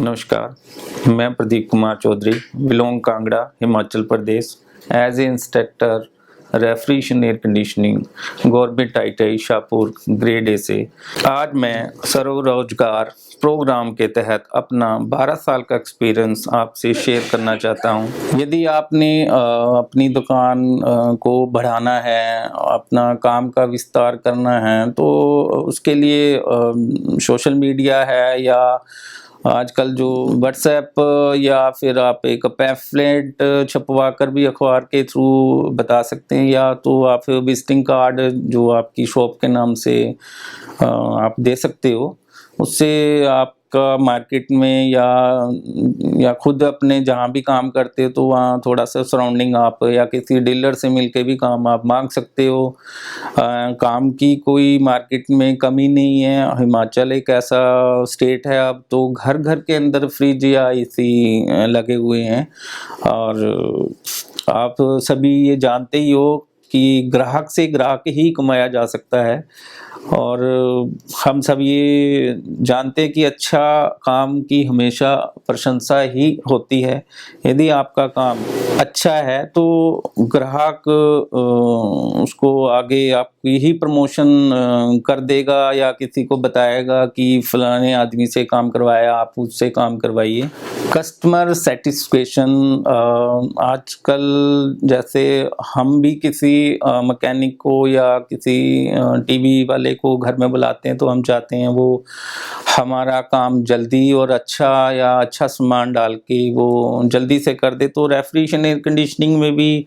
नमस्कार, मैं Pradeep Kumar Chaudhary, belong Kangra, Himachal Pradesh, as a instructor refrigeration air conditioning, government ITI Shahpur, grade A से। आज मैं स्वरोजगार प्रोग्राम के तहत अपना 12 साल का एक्सपीरियंस आपसे शेयर करना चाहता हूँ। यदि आपने अपनी दुकान को बढ़ाना है, अपना काम का विस्तार करना है, तो उसके लिए सोशल मीडिया है या आजकल जो व्हाट्सएप या फिर आप एक पैम्फलेट छपवा कर भी अखबार के थ्रू बता सकते हैं, या तो आप विजिटिंग कार्ड जो आपकी शॉप के नाम से आप दे सकते हो। उससे आपका मार्केट में या खुद अपने जहाँ भी काम करते हो तो वहाँ थोड़ा सा सराउंडिंग आप या किसी डीलर से मिलके भी काम आप मांग सकते हो। काम की कोई मार्केट में कमी नहीं है। हिमाचल एक ऐसा स्टेट है अब तो घर घर के अंदर फ्रिज या AC लगे हुए हैं, और आप सभी ये जानते ही हो कि ग्राहक से ग्राहक ही कमाया जा सकता है। और हम सब ये जानते हैं कि अच्छा काम की हमेशा प्रशंसा ही होती है। यदि आपका काम अच्छा है तो ग्राहक उसको आगे आपकी ही प्रमोशन कर देगा या किसी को बताएगा कि फलाने आदमी से काम करवाया, आप उससे काम करवाइए। कस्टमर सेटिस्फेक्शन आजकल जैसे हम भी किसी मैकेनिक को या किसी टीवी वाले को घर में बुलाते हैं तो हम चाहते हैं वो हमारा काम जल्दी और अच्छा सामान डाल के वो जल्दी से कर दे। तो रेफ्रिजरेशन एयर कंडीशनिंग में भी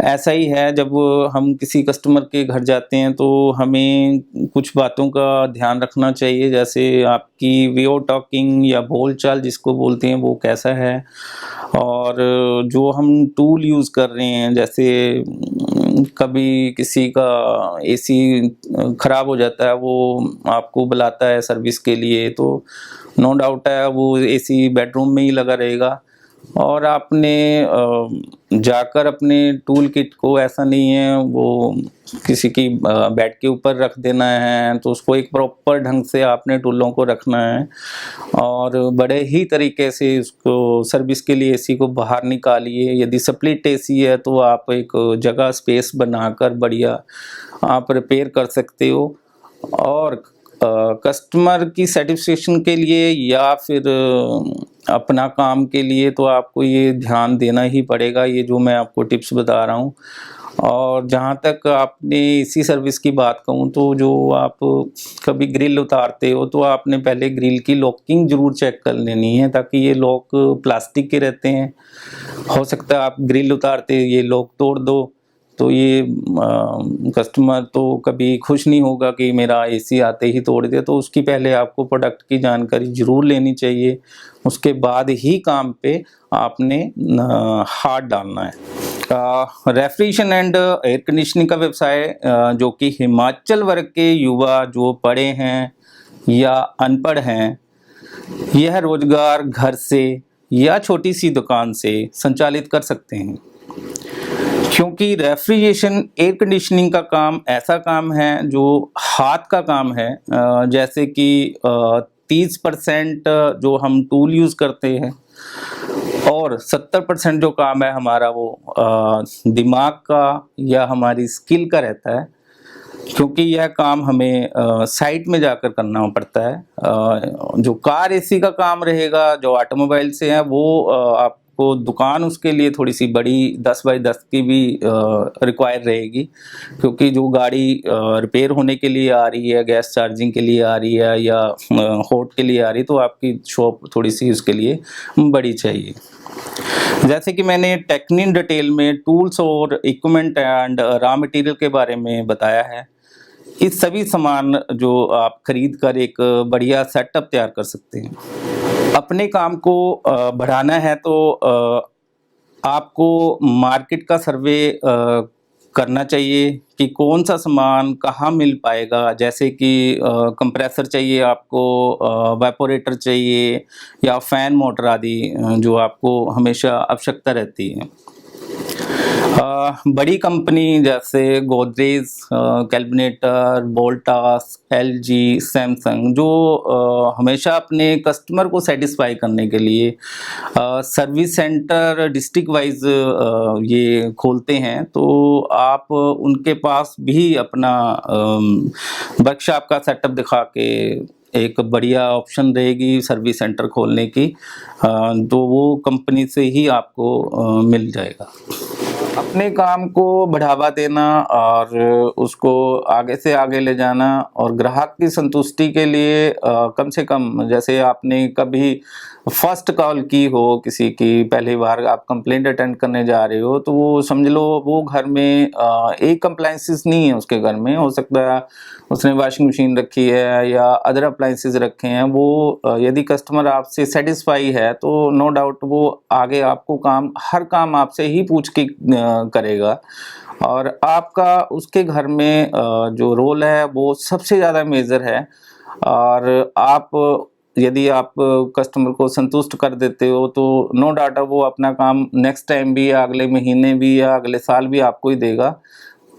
ऐसा ही है। जब हम किसी कस्टमर के घर जाते हैं तो हमें कुछ बातों का ध्यान रखना चाहिए, जैसे आपकी वे ऑफ टॉकिंग या बोलचाल जिसको बोलते हैं वो कैसा है, और जो हम टूल यूज़ कर रहे हैं, जैसे कभी किसी का AC ख़राब हो जाता है, वो आपको बुलाता है सर्विस के लिए, तो नो डाउट है वो AC बेडरूम में ही लगा रहेगा, और आपने जाकर अपने टूल किट को ऐसा नहीं है वो किसी की बेड के ऊपर रख देना है, तो उसको एक प्रॉपर ढंग से आपने टूलों को रखना है और बड़े ही तरीके से उसको सर्विस के लिए AC को बाहर निकालिए। यदि स्प्लिट AC है तो आप एक जगह स्पेस बनाकर बढ़िया आप रिपेयर कर सकते हो। और कस्टमर की सेटिस्फेक्शन के लिए या फिर अपना काम के लिए तो आपको ये ध्यान देना ही पड़ेगा, ये जो मैं आपको टिप्स बता रहा हूँ। और जहाँ तक आपने इसी सर्विस की बात कहूँ तो जो आप कभी ग्रिल उतारते हो तो आपने पहले ग्रिल की लॉकिंग ज़रूर चेक कर लेनी है, ताकि ये लॉक प्लास्टिक के रहते हैं। हो सकता है आप ग्रिल उतारते ये लॉक तोड़ दो, तो ये कस्टमर तो कभी खुश नहीं होगा कि मेरा AC आते ही तोड़ दिया। तो उसकी पहले आपको प्रोडक्ट की जानकारी ज़रूर लेनी चाहिए, उसके बाद ही काम पे आपने हाथ डालना है। रेफ्रिजरेशन एंड एयर कंडीशनिंग का व्यवसाय जो कि हिमाचल वर्ग के युवा जो पढ़े हैं या अनपढ़ हैं, यह रोजगार घर से या छोटी सी दुकान से संचालित कर सकते हैं, क्योंकि रेफ्रिजरेशन एयर कंडीशनिंग का काम ऐसा काम है जो हाथ का काम है। जैसे कि 30% जो हम टूल यूज़ करते हैं और 70% जो काम है हमारा वो दिमाग का या हमारी स्किल का रहता है, क्योंकि यह काम हमें साइट में जाकर करना पड़ता है। जो कार AC का काम रहेगा, जो ऑटोमोबाइल से है, वो आपको दुकान उसके लिए थोड़ी सी बड़ी 10 बाई 10 की भी रिक्वायर रहेगी, क्योंकि जो गाड़ी रिपेयर होने के लिए आ रही है, गैस चार्जिंग के लिए आ रही है या हॉट के लिए आ रही है, तो आपकी शॉप थोड़ी सी उसके लिए बड़ी चाहिए। जैसे कि मैंने टेक्निक डिटेल में टूल्स और इक्विपमेंट एंड रॉ मटेरियल के बारे में बताया है। इस सभी सामान जो आप खरीद कर एक बढ़िया सेटअप तैयार कर सकते हैं। अपने काम को बढ़ाना है तो आपको मार्केट का सर्वे करना चाहिए कि कौन सा सामान कहाँ मिल पाएगा। जैसे कि कंप्रेसर चाहिए आपको, वेपोरेटर चाहिए या फैन मोटर आदि जो आपको हमेशा आवश्यकता रहती है। बड़ी कंपनी जैसे Godrej, Kelvinator, Voltas, LG, Samsung जो हमेशा अपने कस्टमर को सेटिस्फाई करने के लिए सर्विस सेंटर डिस्ट्रिक्ट वाइज ये खोलते हैं, तो आप उनके पास भी अपना वर्कशॉप का सेटअप दिखा के एक बढ़िया ऑप्शन रहेगी सर्विस सेंटर खोलने की, तो वो कंपनी से ही आपको मिल जाएगा। अपने काम को बढ़ावा देना और उसको आगे से आगे ले जाना और ग्राहक की संतुष्टि के लिए कम से कम, जैसे आपने कभी फर्स्ट कॉल की हो किसी की, पहली बार आप कंप्लेंट अटेंड करने जा रहे हो, तो वो समझ लो वो घर में एक अप्लायंसेस नहीं है, उसके घर में हो सकता है उसने वॉशिंग मशीन रखी है या अदर अप्लायंसेस रखे हैं। वो यदि कस्टमर आपसे सेटिस्फाई है तो नो डाउट वो आगे आपको हर काम आपसे ही पूछ के करेगा, और आपका उसके घर में जो रोल है वो सबसे ज़्यादा मेजर है। और यदि आप कस्टमर को संतुष्ट कर देते हो तो नो डाउट वो अपना काम नेक्स्ट टाइम भी या अगले महीने भी या अगले साल भी आपको ही देगा।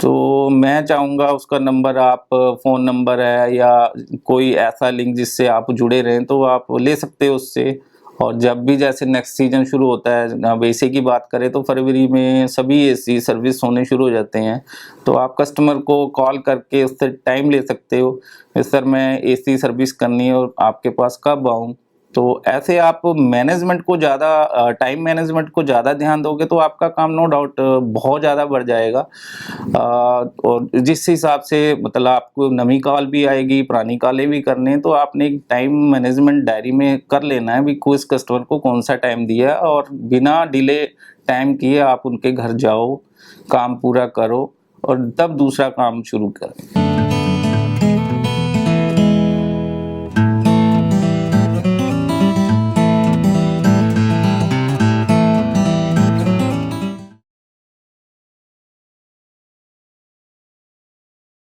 तो मैं चाहूँगा उसका नंबर, आप फ़ोन नंबर है या कोई ऐसा लिंक जिससे आप जुड़े रहें तो आप ले सकते हो उससे। और जब भी जैसे नेक्स्ट सीजन शुरू होता है, अब एसी की बात करें तो फरवरी में सभी एसी सर्विस होने शुरू हो जाते हैं, तो आप कस्टमर को कॉल करके उससे टाइम ले सकते हो, सर मैं एसी सर्विस करनी है और आपके पास कब आऊँ। तो ऐसे आप मैनेजमेंट को ज़्यादा टाइम मैनेजमेंट को ज़्यादा ध्यान दोगे तो आपका काम नो डाउट बहुत ज़्यादा बढ़ जाएगा। और जिस हिसाब से मतलब आपको नई कॉल भी आएगी, पुरानी कॉलें भी करने हैं, तो आपने एक टाइम मैनेजमेंट डायरी में कर लेना है भी किस कस्टमर को कौन सा टाइम दिया है, और बिना डिले टाइम किए आप उनके घर जाओ, काम पूरा करो और तब दूसरा काम शुरू करें।